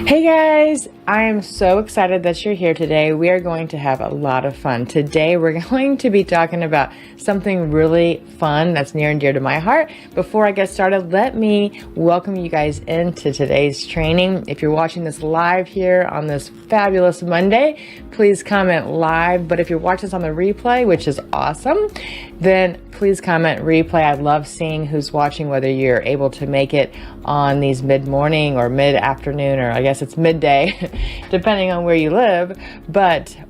Hey guys, I am so excited that you're here today. We are going to have a lot of fun. Today we're going to be talking about something really fun that's near and dear to my heart. Before I get started, let me welcome you guys into today's training. If you're watching this live here on this fabulous Monday, please comment live. But if you're watching this on the replay, which is awesome, then please comment replay. I love seeing who's watching, whether you're able to make it on these mid-morning or mid-afternoon, or I guess it's midday, depending on where you live.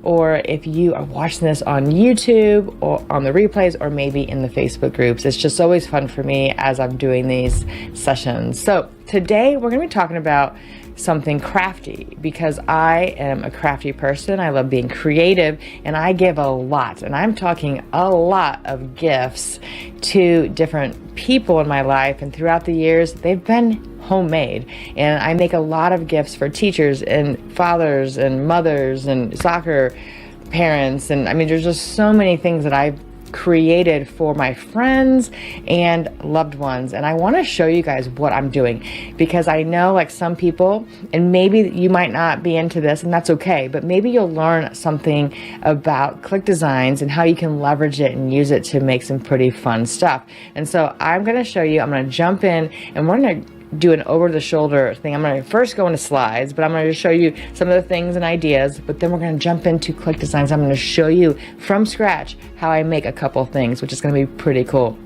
Or if you are watching this on YouTube or on the replays, or maybe in the Facebook groups. It's just always fun for me as I'm doing these sessions. So today we're going to be talking about something crafty, because I am a crafty person. I love being creative, and I give a lot, and I'm talking a lot of gifts to different people in my life, and throughout the years they've been homemade. And I make a lot of gifts for teachers and fathers and mothers and soccer parents, and I mean there's just so many things that I've created for my friends and loved ones. And I want to show you guys what I'm doing, because I know, like, some people, and maybe you might not be into this, and that's okay, but maybe you'll learn something about ClickDesigns and how you can leverage it and use it to make some pretty fun stuff. And so I'm going to show you, I'm going to jump in and we're going to do an over-the-shoulder thing. I'm going to first go into slides, but I'm going to show you some of the things and ideas, but then we're going to jump into ClickDesigns. I'm going to show you from scratch how I make a couple things, which is going to be pretty cool.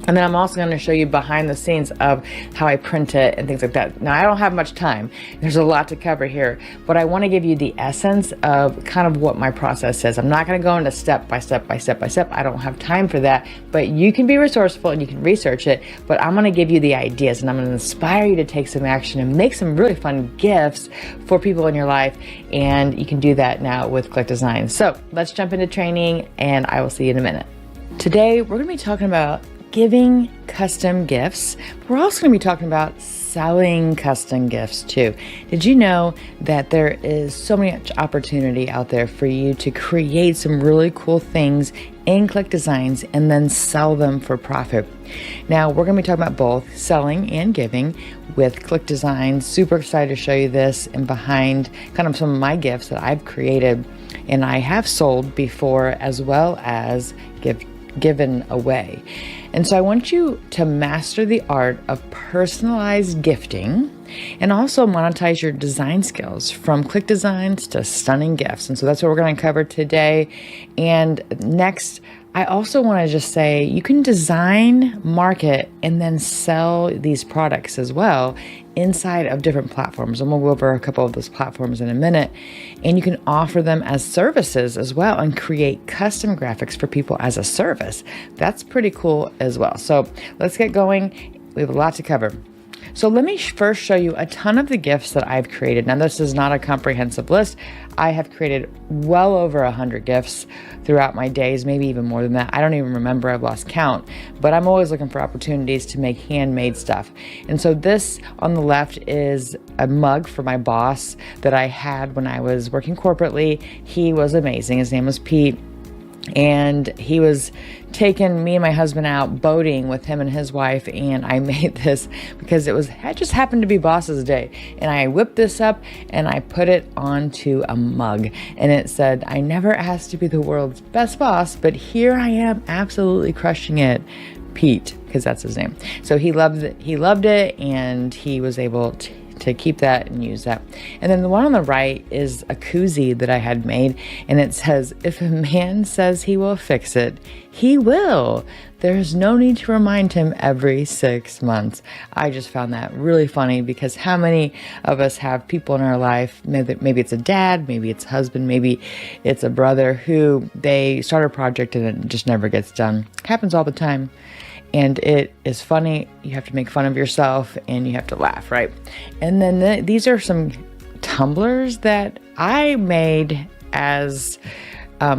And then I'm also going to show you behind the scenes of how I print it and things like that. Now, I don't have much time. There's a lot to cover here, but I want to give you the essence of kind of what my process is. I'm not going to go into step by step by step by step. I don't have time for that, but you can be resourceful and you can research it. But I'm going to give you the ideas, and I'm going to inspire you to take some action and make some really fun gifts for people in your life. And you can do that now with ClickDesigns. So let's jump into training, and I will see you in a minute. Today, we're going to be talking about giving custom gifts. We're also going to be talking about selling custom gifts too. Did you know that there is so much opportunity out there for you to create some really cool things in ClickDesigns and then sell them for profit? Now, we're going to be talking about both selling and giving with ClickDesigns. Super excited to show you this, and behind kind of some of my gifts that I've created and I have sold before, as well as given away. And so I want you to master the art of personalized gifting and also monetize your design skills, from ClickDesigns to stunning gifts. And so that's what we're going to cover today. And next, I also want to just say you can design, market, and then sell these products as well inside of different platforms. And we'll go over a couple of those platforms in a minute. And you can offer them as services as well and create custom graphics for people as a service. That's pretty cool as well. So let's get going. We have a lot to cover. So let me first show you a ton of the gifts that I've created. Now, this is not a comprehensive list. I have created well over 100 gifts throughout my days, maybe even more than that. I don't even remember, I've lost count, but I'm always looking for opportunities to make handmade stuff. And so this on the left is a mug for my boss that I had when I was working corporately. He was amazing. His name was Pete. And he was taking me and my husband out boating with him and his wife, and I made this because it just happened to be boss's day. And I whipped this up and I put it onto a mug, and it said, "I never asked to be the world's best boss, but here I am absolutely crushing it, Pete," because that's his name. So he loved it, and he was able to keep that and use that. And then the one on the right is a koozie that I had made, and it says, "If a man says he will fix it, he will. There's no need to remind him every 6 months." I just found that really funny, because how many of us have people in our life, maybe it's a dad, maybe it's a husband, maybe it's a brother, who they start a project and it just never gets done. It happens all the time. And it is funny. You have to make fun of yourself and you have to laugh, right? And then these are some tumblers that I made as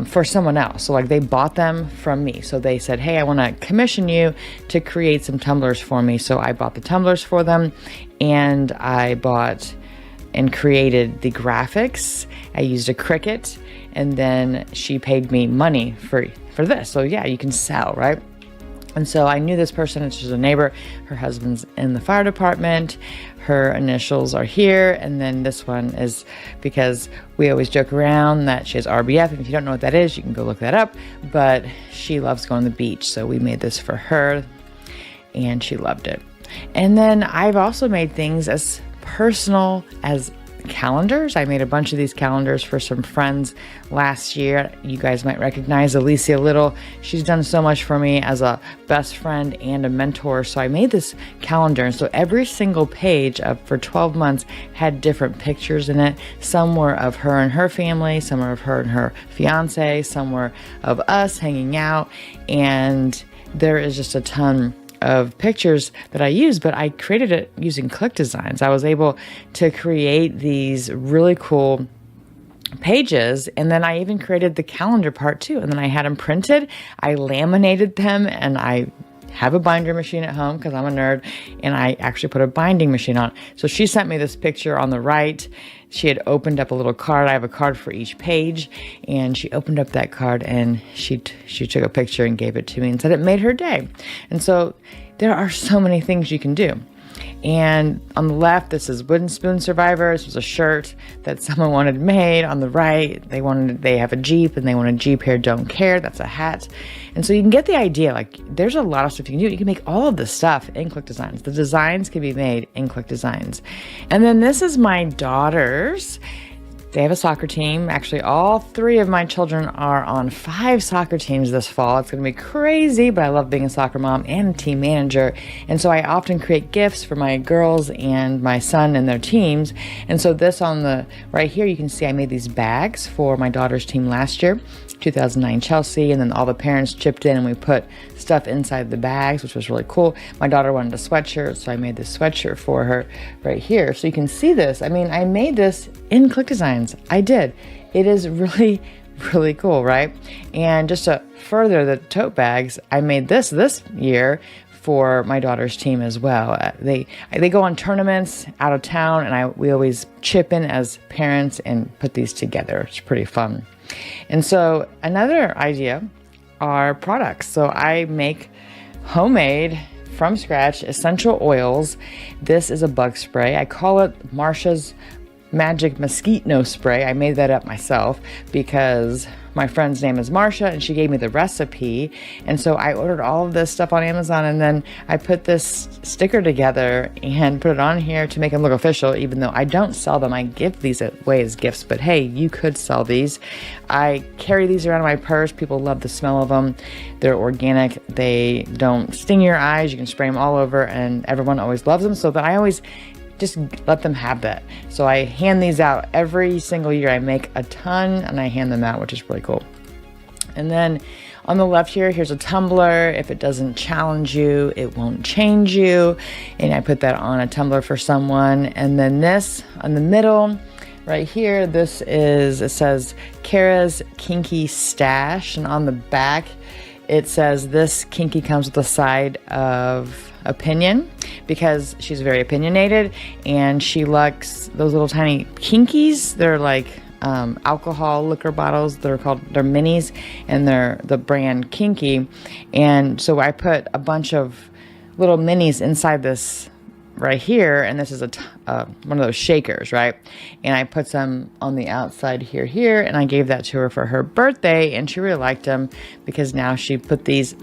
for someone else. So like they bought them from me. So they said, "Hey, I want to commission you to create some tumblers for me." So I bought the tumblers for them, and I bought and created the graphics. I used a Cricut, and then she paid me money for this. So yeah, you can sell, right? And so I knew this person, it's just a neighbor. Her husband's in the fire department. Her initials are here. And then this one is because we always joke around that she has RBF. And if you don't know what that is, you can go look that up. But she loves going to the beach. So we made this for her and she loved it. And then I've also made things as personal as calendars. I made a bunch of these calendars for some friends last year. You guys might recognize Alicia Little. She's done so much for me as a best friend and a mentor. So I made this calendar. And so every single page for 12 months had different pictures in it. Some were of her and her family, some were of her and her fiance, some were of us hanging out. And there is just a ton of pictures that I use, but I created it using ClickDesigns. I was able to create these really cool pages, and then I even created the calendar part too. And then I had them printed, I laminated them, and I have a binder machine at home because I'm a nerd, and I actually put a binding machine on. So she sent me this picture on the right. She had opened up a little card. I have a card for each page, and she opened up that card and she took a picture and gave it to me and said it made her day. And so there are so many things you can do. And on the left, this is Wooden Spoon Survivor. This was a shirt that someone wanted made. On the right, they have a Jeep and they want a Jeep here, don't care. That's a hat. And so you can get the idea. Like, there's a lot of stuff you can do. You can make all of this stuff in ClickDesigns. The designs can be made in ClickDesigns. And then this is my daughter's. They have a soccer team. Actually, all 3 of my children are on 5 soccer teams this fall. It's going to be crazy, but I love being a soccer mom and a team manager. And so I often create gifts for my girls and my son and their teams. And so this on the right here, you can see I made these bags for my daughter's team last year, 2009 Chelsea, and then all the parents chipped in and we put stuff inside the bags, which was really cool. My daughter wanted a sweatshirt, so I made this sweatshirt for her right here. So you can see this. I mean, I made this in ClickDesigns. I did. It is really, really cool, right? And just to further the tote bags, I made this year for my daughter's team as well. They go on tournaments out of town, and we always chip in as parents and put these together. It's pretty fun. And so another idea are products. So I make homemade from scratch essential oils. This is a bug spray. I call it Marsha's Magic Mosquito Spray. I made that up myself because my friend's name is Marsha and she gave me the recipe. And so I ordered all of this stuff on Amazon, and then I put this sticker together and put it on here to make them look official, even though I don't sell them. I give these away as gifts, but hey, you could sell these. I carry these around in my purse. People love the smell of them. They're organic. They don't sting your eyes. You can spray them all over, and everyone always loves them. So that I always just let them have that. So I hand these out every single year. I make a ton and I hand them out, which is really cool. And then on the left here, here's a tumbler. If it doesn't challenge you, it won't change you. And I put that on a tumbler for someone. And then this on the middle right here, it says Kara's Kinky Stash. And on the back, it says this kinky comes with a side of opinion, because she's very opinionated and she likes those little tiny kinkies. They're like alcohol liquor bottles. They're minis, and they're the brand Kinky. And so I put a bunch of little minis inside this right here, and this is one of those shakers, right? And I put some on the outside here, and I gave that to her for her birthday, and she really liked them because now she put these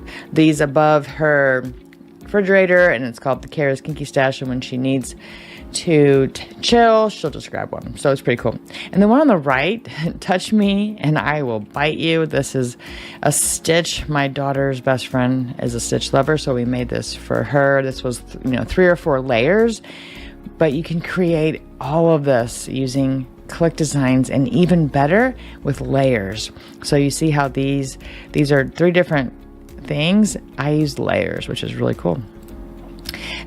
above her refrigerator, and it's called the Kara's Kinky Stash, and when she needs to chill, she'll just grab one. So it's pretty cool. And the one on the right, Touch Me and I Will Bite You. This is a stitch. My daughter's best friend is a stitch lover, so we made this for her. This was 3 or 4 layers, but you can create all of this using ClickDesigns, and even better with layers. So you see how these are 3 different things. I used layers, which is really cool.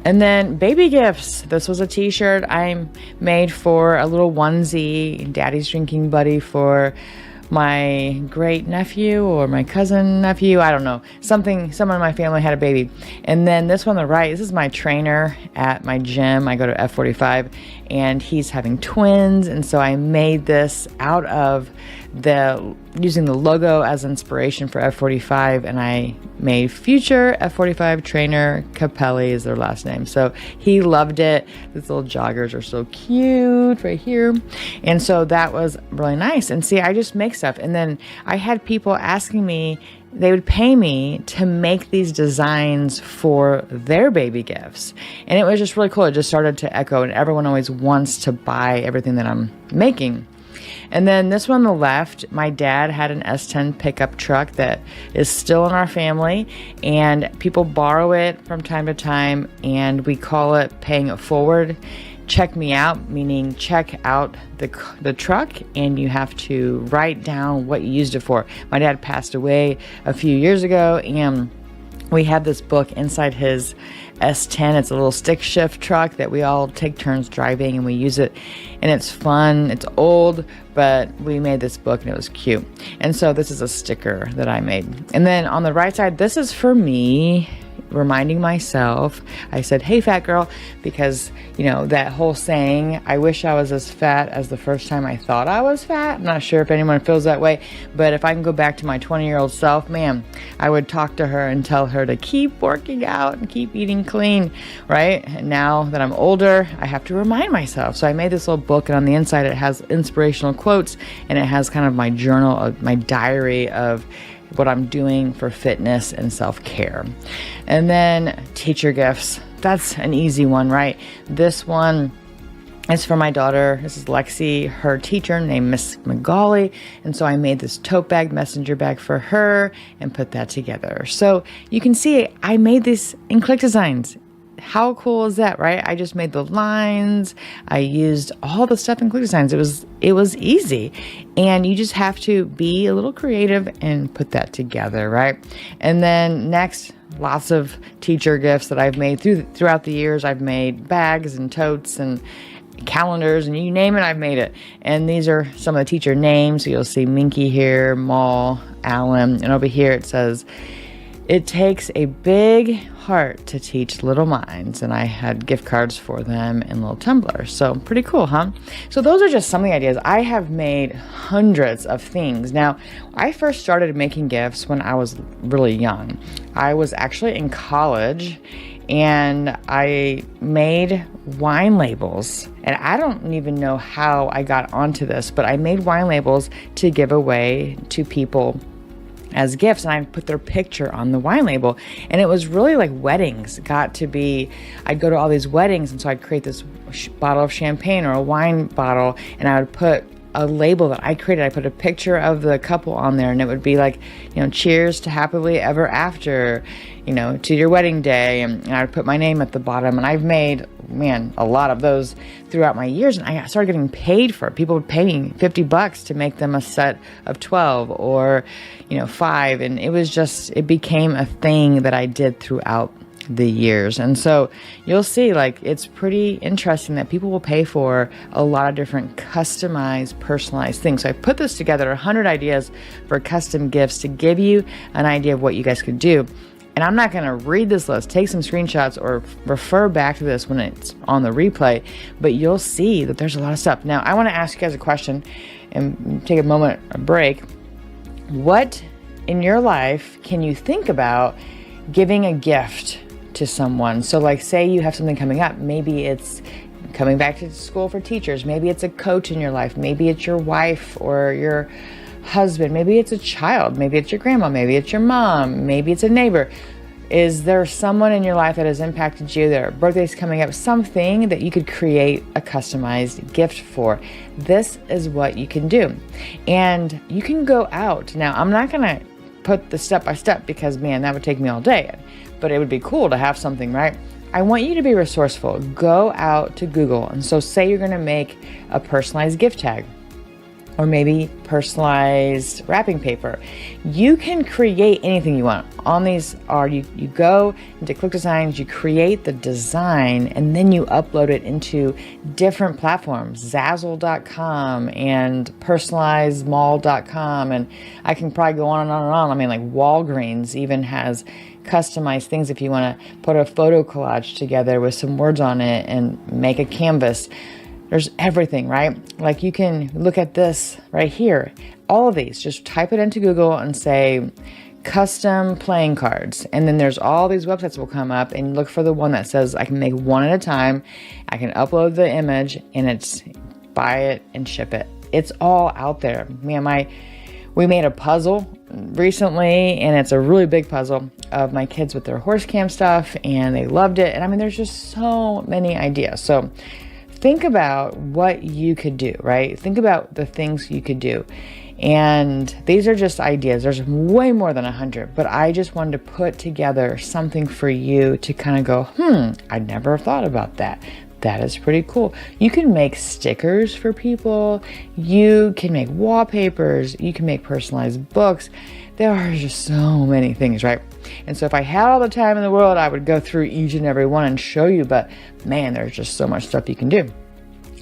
And then baby gifts. This was a t-shirt I made for a little onesie, daddy's drinking buddy for my great nephew or my cousin nephew. I don't know. Someone in my family had a baby. And then this one on the right, this is my trainer at my gym. I go to F45, and he's having twins. And so I made this out of using the logo as inspiration for F45, and I made future F45 trainer Capelli is their last name. So he loved it. These little joggers are so cute right here. And so that was really nice. And see, I just make stuff. And then I had people asking me, they would pay me to make these designs for their baby gifts. And it was just really cool. It just started to echo, and everyone always wants to buy everything that I'm making. And then this one on the left, my dad had an S10 pickup truck that is still in our family, and people borrow it from time to time, and we call it paying it forward. Check me out, meaning check out the truck, and you have to write down what you used it for. My dad passed away a few years ago, and we have this book inside his S10. It's a little stick shift truck that we all take turns driving, and we use it, and it's fun. It's old, but we made this book and it was cute. And so this is a sticker that I made. And then on the right side, this is for me, reminding myself. I said, hey, fat girl, because, that whole saying, I wish I was as fat as the first time I thought I was fat. I'm not sure if anyone feels that way, but if I can go back to my 20-year-old self, man, I would talk to her and tell her to keep working out and keep eating clean, right? And now that I'm older, I have to remind myself. So I made this little book, and on the inside, it has inspirational quotes, and it has kind of my journal, my diary of what I'm doing for fitness and self-care. And then teacher gifts. That's an easy one, right? This one is for my daughter. This is Lexi, her teacher named Miss McGauley. And so I made this tote bag, messenger bag for her, and put that together. So you can see I made this in ClickDesigns. How cool is that, right? I just made the lines. I used all the stuff in ClickDesigns. It was easy. And you just have to be a little creative and put that together, right? And then next, lots of teacher gifts that I've made throughout the years. I've made bags and totes and calendars, and you name it, I've made it. And these are some of the teacher names. So you'll see Minky here, Maul, Alan, and over here it says, it takes a big heart to teach little minds. And I had gift cards for them and little tumblers. So pretty cool, huh? So those are just some of the ideas. I have made hundreds of things. Now, I first started making gifts when I was really young. I was actually in college, and I made wine labels. And I don't even know how I got onto this, but I made wine labels to give away to people as gifts, and I put their picture on the wine label. And it was really like weddings. I'd go to all these weddings, and so I'd create this bottle of champagne or a wine bottle, and I would put a label that I created. I put a picture of the couple on there, and it would be like, cheers to happily ever after, to your wedding day. And I would put my name at the bottom. And I've made, a lot of those throughout my years. And I started getting paid for it. People would pay me $50 to make them a set of 12 or, 5. And it became a thing that I did throughout the years. And so you'll see, it's pretty interesting that people will pay for a lot of different customized, personalized things. So I put this together, 100 ideas for custom gifts to give you an idea of what you guys could do. And I'm not going to read this list, take some screenshots, or refer back to this when it's on the replay, but you'll see that there's a lot of stuff. Now, I want to ask you guys a question and take a break. What in your life can you think about giving a gift to someone? So say you have something coming up. Maybe it's coming back to school for teachers. Maybe it's a coach in your life. Maybe it's your wife or your husband. Maybe it's a child. Maybe it's your grandma. Maybe it's your mom. Maybe it's a neighbor. Is there someone in your life that has impacted you? Their birthday's coming up, something that you could create a customized gift for. This is what you can do. And you can go out. Now, I'm not going to put the step by step because, that would take me all day. But it would be cool to have something, right? I want you to be resourceful. Go out to Google. And so say you're going to make a personalized gift tag, or maybe personalized wrapping paper. You can create anything you want. On these are, you go into ClickDesigns, you create the design, and then you upload it into different platforms, Zazzle.com and personalizedmall.com. And I can probably go on and on and on. Walgreens even has customized things if you want to put a photo collage together with some words on it and make a canvas. There's everything, right? Like you can look at this right here. All of these, just type it into Google and say custom playing cards. And then there's all these websites will come up, and look for the one that says I can make one at a time. I can upload the image and it's buy it and ship it. It's all out there. Man, we made a puzzle recently, and it's a really big puzzle of my kids with their horse cam stuff, and they loved it. And I mean, there's just so many ideas. So think about what you could do, right? Think about the things you could do. And these are just ideas. There's way more than 100, but I just wanted to put together something for you to kind of go, I never thought about that. That is pretty cool. You can make stickers for people. You can make wallpapers. You can make personalized books. There are just so many things, right? And so if I had all the time in the world, I would go through each and every one and show you, but man, there's just so much stuff you can do.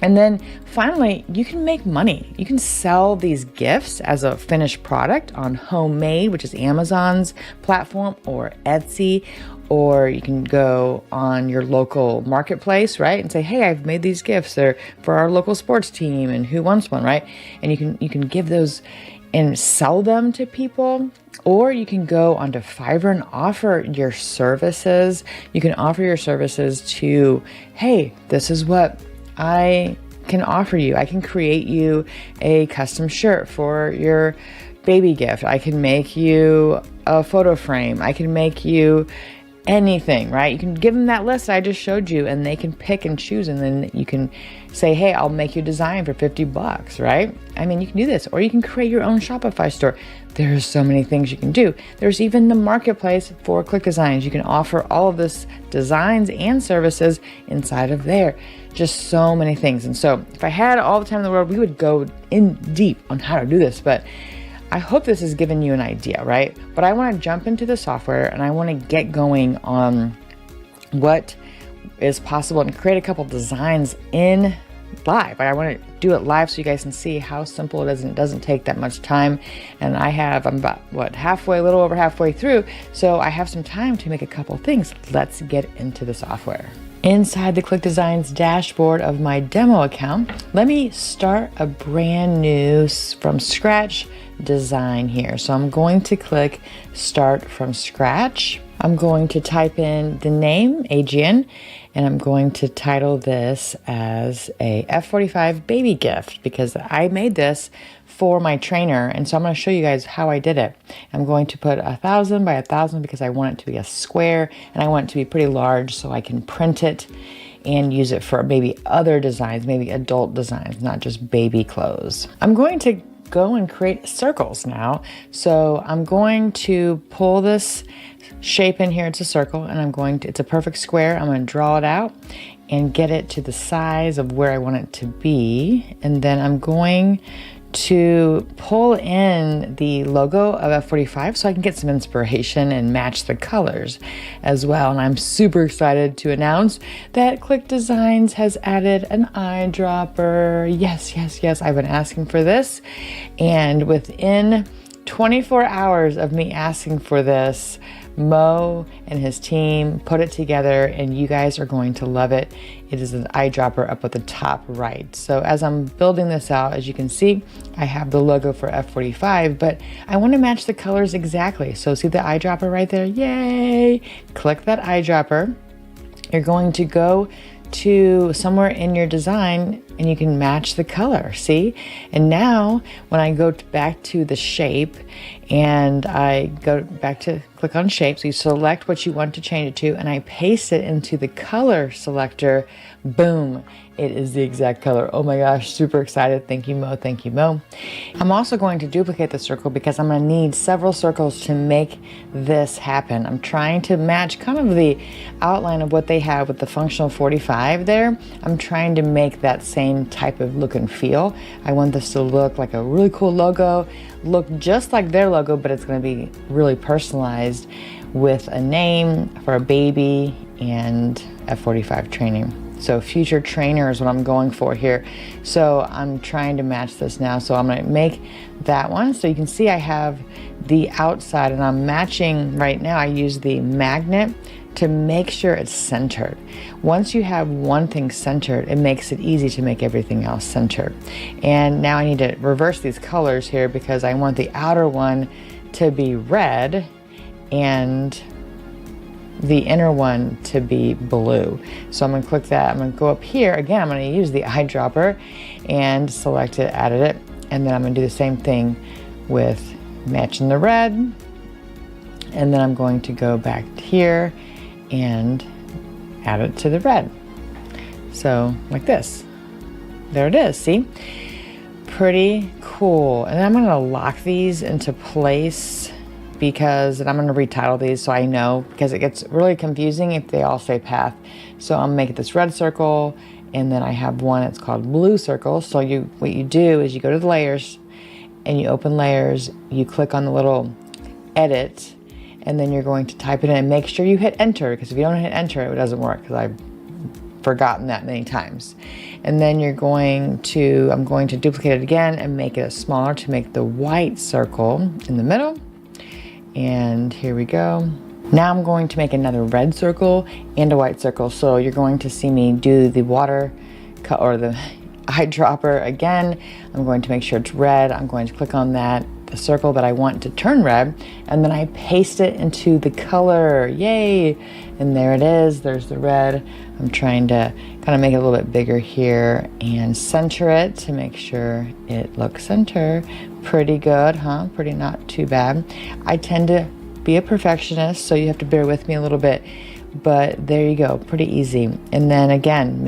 And then finally, you can make money. You can sell these gifts as a finished product on Homemade, which is Amazon's platform, or Etsy, or you can go on your local marketplace, right? And say, hey, I've made these gifts. They're for our local sports team, and who wants one, right? And you can give those and sell them to people. Or you can go onto Fiverr and offer your services. You can offer your services to, hey, this is what I can offer you. I can create you a custom shirt for your baby gift. I can make you a photo frame. I can make you anything, right? You can give them that list I just showed you, and they can pick and choose, and then you can say, hey, I'll make you a design for $50, right? I mean, you can do this, or you can create your own Shopify store. There's so many things you can do. There's even the marketplace for ClickDesigns. You can offer all of this designs and services inside of there. Just so many things. And so if I had all the time in the world, we would go in deep on how to do this, but I hope this has given you an idea, right? But I want to jump into the software, and I want to get going on what is possible and create a couple designs in live. I want to do it live so you guys can see how simple it is, and it doesn't take that much time. And I'm about, a little over halfway through. So I have some time to make a couple things. Let's get into the software. Inside the ClickDesigns dashboard of my demo account, let me start a brand new from scratch design here. So I'm going to click Start from Scratch. I'm going to type in the name, Adrian, and I'm going to title this as a F45 baby gift because I made this for my trainer. And so I'm going to show you guys how I did it. I'm going to put 1,000 by 1,000 because I want it to be a square, and I want it to be pretty large so I can print it and use it for maybe other designs, maybe adult designs, not just baby clothes. I'm going to go and create circles now. So I'm going to pull this shape in here. It's a circle, and it's a perfect square. I'm going to draw it out and get it to the size of where I want it to be. And then I'm going to pull in the logo of F45 so I can get some inspiration and match the colors as well. And I'm super excited to announce that ClickDesigns has added an eyedropper. Yes, yes, yes. I've been asking for this. And within 24 hours of me asking for this, Mo and his team put it together, and you guys are going to love it. It is an eyedropper up at the top right. So as I'm building this out, as you can see, I have the logo for F45, but I want to match the colors exactly. So see the eyedropper right there? Yay! Click that eyedropper. You're going to go to somewhere in your design and you can match the color, see? And now when I go back to the shape and I go back to click on shape, so you select what you want to change it to, and I paste it into the color selector, boom, it is the exact color. Oh my gosh, super excited. Thank you, Mo. Thank you, Mo. I'm also going to duplicate the circle because I'm going to need several circles to make this happen. I'm trying to match kind of the outline of what they have with the functional 45 there. I'm trying to make that same type of look and feel. I want this to look like a really cool logo, look just like their logo, but it's going to be really personalized with a name for a baby and F45 training. So future trainer is what I'm going for here. So I'm trying to match this now. So I'm going to make that one. So you can see I have the outside, and I'm matching right now. I use the magnet to make sure it's centered. Once you have one thing centered, it makes it easy to make everything else centered. And now I need to reverse these colors here because I want the outer one to be red and the inner one to be blue. So I'm gonna click that, I'm gonna go up here, again, I'm gonna use the eyedropper and select it, added it, and then I'm gonna do the same thing with matching the red, and then I'm going to go back here and add it to the red. So like this, there it is, see? Pretty cool. And then I'm gonna lock these into place because, and I'm going to retitle these so I know, because it gets really confusing if they all say path. So I'm making this red circle, and then I have one that's called blue circle. So what you do is you go to the layers and you open layers, you click on the little edit, and then you're going to type it in and make sure you hit enter, because if you don't hit enter, it doesn't work, because I've forgotten that many times. And then I'm going to duplicate it again and make it smaller to make the white circle in the middle. And here we go. Now I'm going to make another red circle and a white circle. So you're going to see me do the water or the eyedropper again. I'm going to make sure it's red. I'm going to click on that, the circle that I want to turn red, and then I paste it into the color. Yay! And there it is. There's the red. I'm trying to kind of make it a little bit bigger here and center it to make sure it looks center. Pretty good, huh? Pretty not too bad. I tend to be a perfectionist, so you have to bear with me a little bit, but there you go, pretty easy. And then again,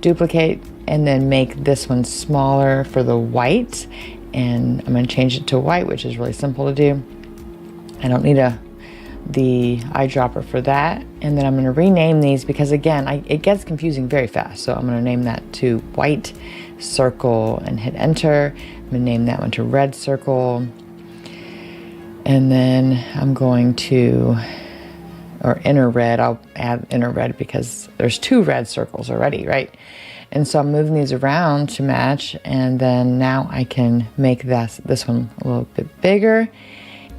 duplicate, and then make this one smaller for the white, and I'm going to change it to white, which is really simple to do. I don't need the eyedropper for that. And then I'm going to rename these because again, it gets confusing very fast. So I'm going to name that to white circle and hit enter. I'm going to name that one to red circle. And then I'm going to, or inner red, I'll add inner red because there's two red circles already, right? And so I'm moving these around to match, and then now I can make this one a little bit bigger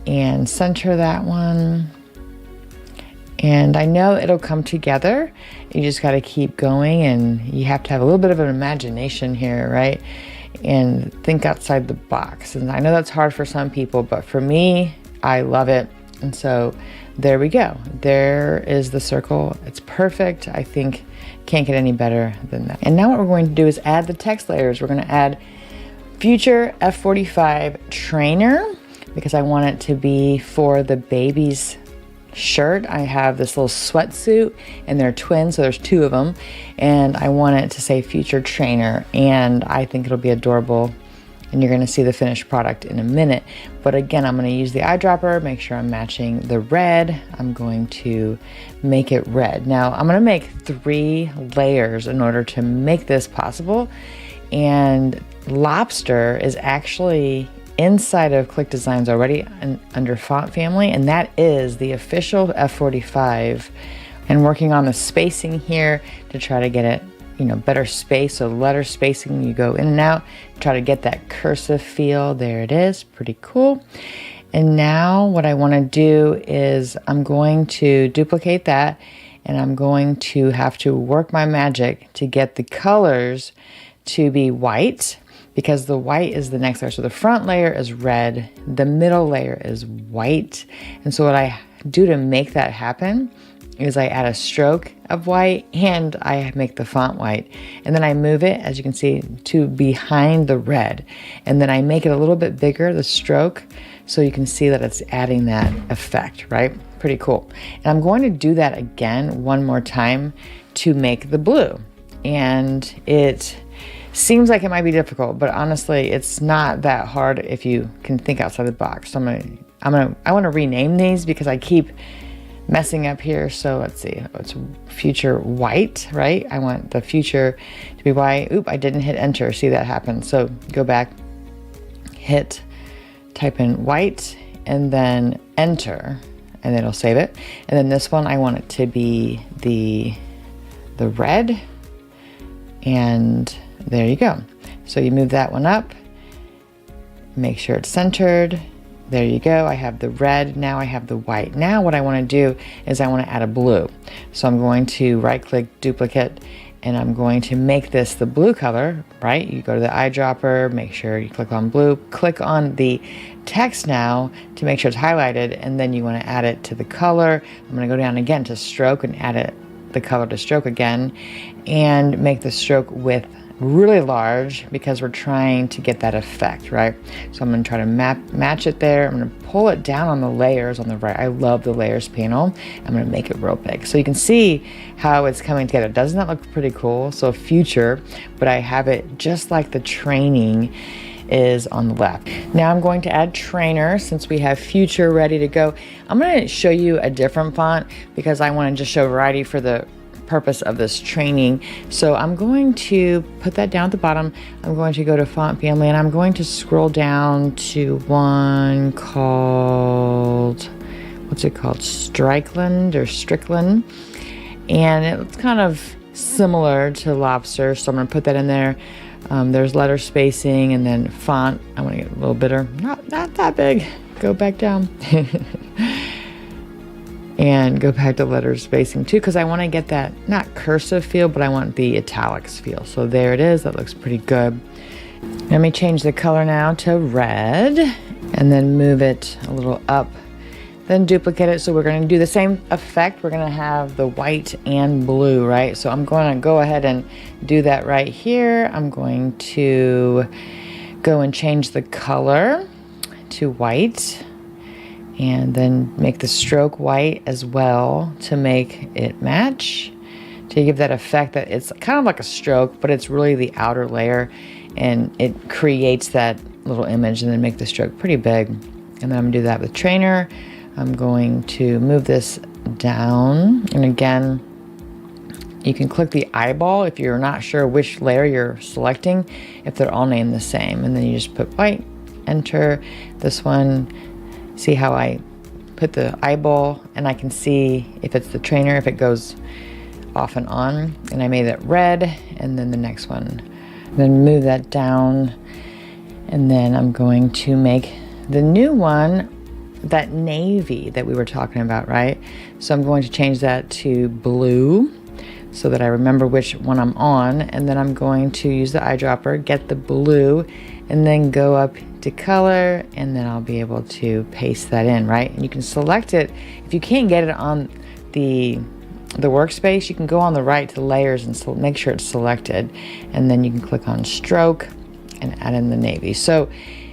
and center that one. And I know it'll come together. You just got to keep going, and you have to have a little bit of an imagination here, right? And think outside the box. And I know that's hard for some people, but for me, I love it. And so there we go. There is the circle. It's perfect. I think can't get any better than that. And now what we're going to do is add the text layers. We're going to add future F45 trainer because I want it to be for the baby's shirt. I have this little sweatsuit and they're twins, so there's two of them, and I want it to say future trainer, and I think it'll be adorable, and you're going to see the finished product in a minute. But again, I'm going to use the eyedropper, make sure I'm matching the red. I'm going to make it red. Now I'm going to make 3 layers in order to make this possible, and lobster is actually inside of ClickDesigns already under font family, and that is the official F45, and working on the spacing here to try to get it, better space. So letter spacing, you go in and out, try to get that cursive feel. There it is, pretty cool. And now what I want to do is I'm going to duplicate that, and I'm going to have to work my magic to get the colors to be white, because the white is the next layer. So the front layer is red, the middle layer is white. And so what I do to make that happen is I add a stroke of white and I make the font white. And then I move it, as you can see, to behind the red. And then I make it a little bit bigger, the stroke, so you can see that it's adding that effect, right? Pretty cool. And I'm going to do that again one more time to make the blue. And it seems like it might be difficult, but honestly, it's not that hard if you can think outside the box. So I want to rename these because I keep messing up here. So let's see, it's future white, right? I want the future to be white. Oop, I didn't hit enter. See that happen. So go back, type in white, and then enter, and it'll save it. And then this one, I want it to be the red, and there you go. So you move that one up, make sure it's centered, There you go. I have the red. Now I have the white. Now what I want to do is I want to add a blue. So I'm going to right click, duplicate, and I'm going to make this the blue color, right? You go to the eyedropper, make sure you click on blue, click on the text now to make sure it's highlighted, and then you want to add it to the color. I'm going to go down again to stroke and add it, the color to stroke again, and make the stroke width really large because we're trying to get that effect, right? So I'm going to try to match it there. I'm going to pull it down on the layers on the right. I love the layers panel. I'm going to make it real big so you can see how it's coming together. Doesn't that look pretty cool? So future, but I have it just like the training is on the left. Now I'm going to add trainer since we have future ready to go. I'm going to show you a different font because I want to just show variety for the purpose of this training. So I'm going to put that down at the bottom. I'm going to go to font family and I'm going to scroll down to one called, what's it called? Strickland or Strickland. And it's kind of similar to lobster. So I'm going to put that in there. There's letter spacing and then font. I want to get a little bigger, not that big. Go back down. And go back to letter spacing too, because I want to get that, not cursive feel, but I want the italics feel. So there it is. That looks pretty good. Let me change the color now to red and then move it a little up. Then duplicate it. So we're going to do the same effect. We're going to have the white and blue, right? So I'm going to go ahead and do that right here. I'm going to go and change the color to white. And then make the stroke white as well to make it match, to give that effect that it's kind of like a stroke, but it's really the outer layer and it creates that little image, and then make the stroke pretty big. And then I'm gonna do that with trainer. I'm going to move this down, and again, you can click the eyeball if you're not sure which layer you're selecting, if they're all named the same, and then you just put white, enter this one. See how I put the eyeball and I can see if it's the trainer, if it goes off and on, and I made it red, and then the next one. Then move that down, and then I'm going to make the new one, that navy that we were talking about, right? So I'm going to change that to blue so that I remember which one I'm on, and then I'm going to use the eyedropper, get the blue, and then go up to color, and then I'll be able to paste that in, right? And you can select it. If you can't get it on the workspace, you can go on the right to layers and make sure it's selected, and then you can click on stroke and add in the navy. So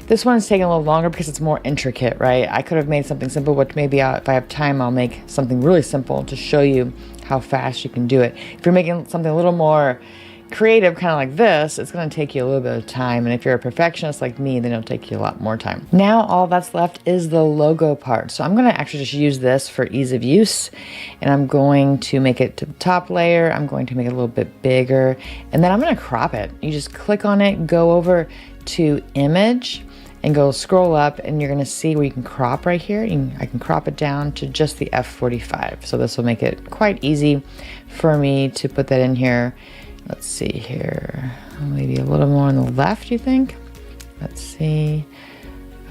this one's taking a little longer because it's more intricate, right? I could have made something simple, but maybe if I have time, I'll make something really simple to show you how fast you can do it. If you're making something a little more creative, kind of like this, it's going to take you a little bit of time, and if you're a perfectionist like me, then it'll take you a lot more time. Now all that's left is the logo part. So I'm going to actually just use this for ease of use, and I'm going to make it to the top layer. I'm going to make it a little bit bigger, and then I'm going to crop it. You just click on it, go over to image, and go scroll up, and you're going to see where you can crop right here. I can crop it down to just the F45. So this will make it quite easy for me to put that in here. Let's see here, maybe a little more on the left, you think? Let's see.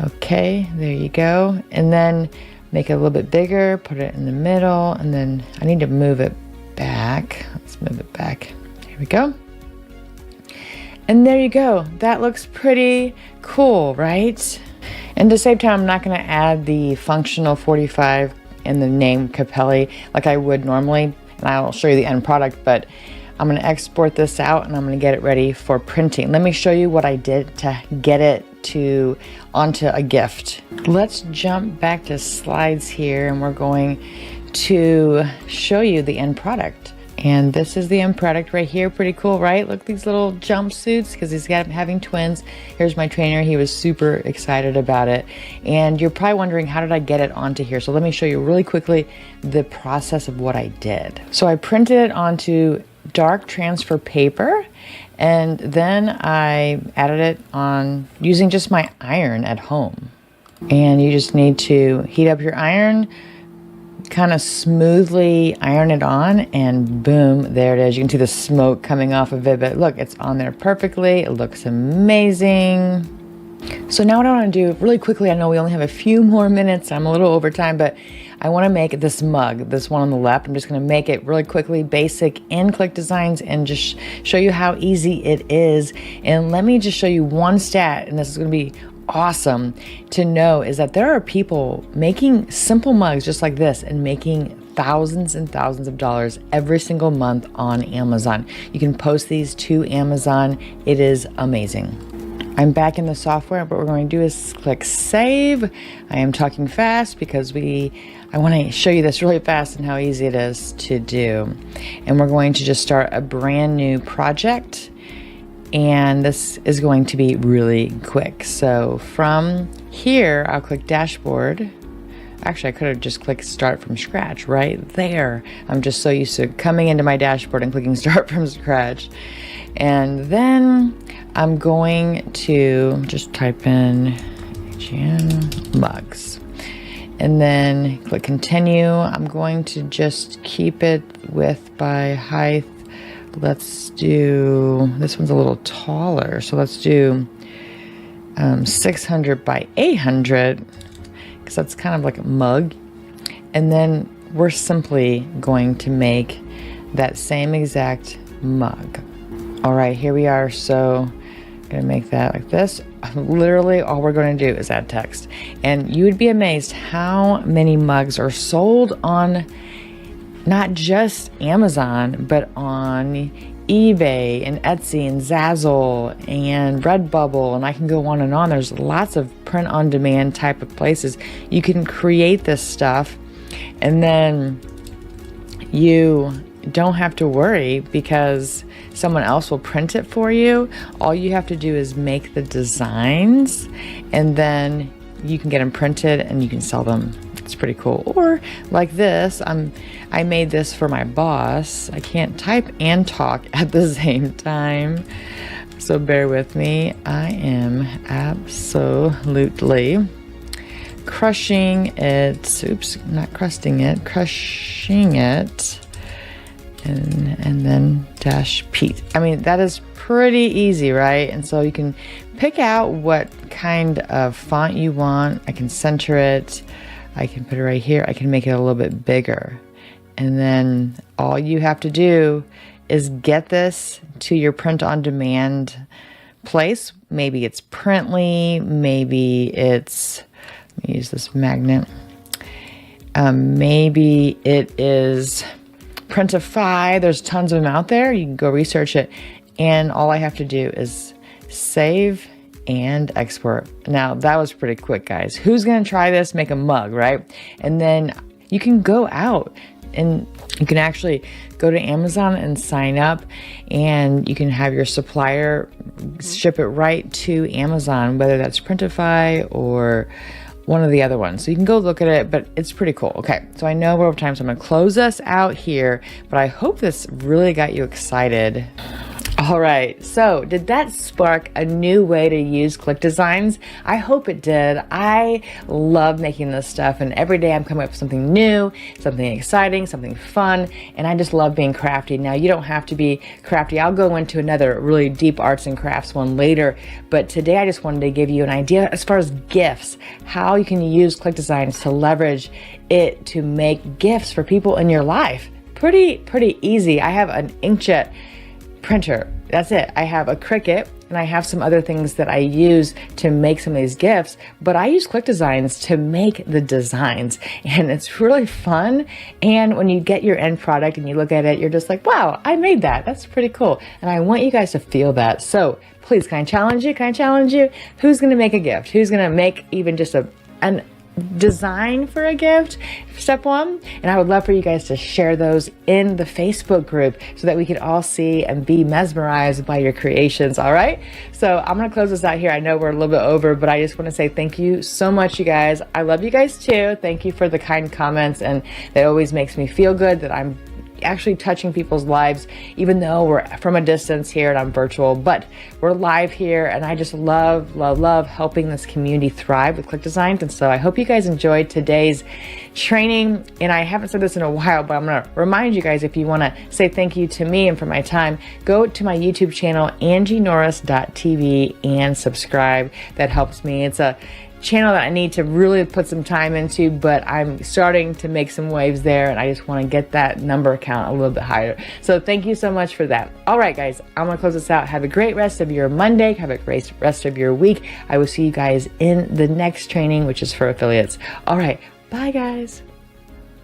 Okay, there you go. And then make it a little bit bigger, put it in the middle, and then I need to move it back. Let's move it back. Here we go. And there you go. That looks pretty cool, right? And to save time, I'm not going to add the functional 45 and the name Capelli like I would normally, and I'll show you the end product, but I'm going to export this out and I'm going to get it ready for printing. Let me show you what I did to get it onto a gift. Let's jump back to slides here, and we're going to show you the end product. And this is the end product right here. Pretty cool, right? Look at these little jumpsuits because he's having twins. Here's my trainer. He was super excited about it. And you're probably wondering, how did I get it onto here? So let me show you really quickly the process of what I did. So I printed it onto dark transfer paper, and then I added it on using just my iron at home. And you just need to heat up your iron, kind of smoothly iron it on, and boom, there it is. You can see the smoke coming off of it, but look, it's on there perfectly. It looks amazing. So now what I want to do really quickly, I know we only have a few more minutes, I'm a little over time, but I want to make this mug, this one on the left. I'm just going to make it really quickly, basic in ClickDesigns, and just show you how easy it is. And let me just show you one stat, and this is going to be awesome to know, is that there are people making simple mugs just like this and making thousands and thousands of dollars every single month on Amazon. You can post these to Amazon. It is amazing. I'm back in the software. What we're going to do is click save. I am talking fast because I want to show you this really fast and how easy it is to do. And we're going to just start a brand new project. And this is going to be really quick. So from here, I'll click dashboard. Actually, I could have just clicked start from scratch right there. I'm just so used to coming into my dashboard and clicking start from scratch. And then I'm going to just type in HN mugs. And then click continue. I'm going to just keep it width by height. Let's do, this one's a little taller. So let's do 600 by 800, because that's kind of like a mug. And then we're simply going to make that same exact mug. All right, here we are. So I'm gonna make that like this. Literally all we're going to do is add text. And you would be amazed how many mugs are sold on not just Amazon, but on eBay and Etsy and Zazzle and Redbubble, and I can go on and on. There's lots of print on demand type of places. You can create this stuff and then you don't have to worry because someone else will print it for you. All you have to do is make the designs and then you can get them printed and you can sell them. It's pretty cool. Or like this, I made this for my boss. I can't type and talk at the same time, so bear with me. I am absolutely crushing it. Oops, not crusting it, crushing it. And then dash Pete. I mean, that is pretty easy, right? And so you can pick out what kind of font you want. I can center it. I can put it right here. I can make it a little bit bigger. And then all you have to do is get this to your print on demand place. Maybe it's Printly, maybe it's, let me use this magnet. Maybe it is Printify. There's tons of them out there. You can go research it. And all I have to do is save and export. Now that was pretty quick, guys. Who's gonna try this? Make a mug, right? And then you can go out and you can actually go to Amazon and sign up, and you can have your supplier ship it right to Amazon, whether that's Printify or one of the other ones. So you can go look at it, but it's pretty cool. Okay, so I know we're over time, so I'm gonna close us out here, but I hope this really got you excited. All right, so did that spark a new way to use ClickDesigns? I hope it did. I love making this stuff, and every day I'm coming up with something new, something exciting, something fun, and I just love being crafty. Now, you don't have to be crafty. I'll go into another really deep arts and crafts one later, but today I just wanted to give you an idea as far as gifts, how you can use ClickDesigns to leverage it to make gifts for people in your life. Pretty easy. I have an inkjet printer. That's it. I have a Cricut and I have some other things that I use to make some of these gifts, but I use ClickDesigns to make the designs, and it's really fun. And when you get your end product and you look at it, you're just like, wow, I made that. That's pretty cool. And I want you guys to feel that. So please, can I challenge you? Can I challenge you? Who's going to make a gift? Who's going to make even just an design for a gift, step one? And I would love for you guys to share those in the Facebook group so that we can all see and be mesmerized by your creations. All right, so I'm gonna close this out here. I know we're a little bit over, but I just want to say thank you so much, you guys. I love you guys too. Thank you for the kind comments, and that always makes me feel good that I'm actually touching people's lives, even though we're from a distance here and I'm virtual, but we're live here. And I just love, love, love helping this community thrive with ClickDesigns. And so I hope you guys enjoyed today's training. And I haven't said this in a while, but I'm going to remind you guys, if you want to say thank you to me and for my time, go to my YouTube channel, angienorris.tv, and subscribe. That helps me. It's a channel that I need to really put some time into, but I'm starting to make some waves there, and I just want to get that number count a little bit higher. So thank you so much for that. All right, guys, I'm going to close this out. Have a great rest of your Monday. Have a great rest of your week. I will see you guys in the next training, which is for affiliates. All right, bye, guys.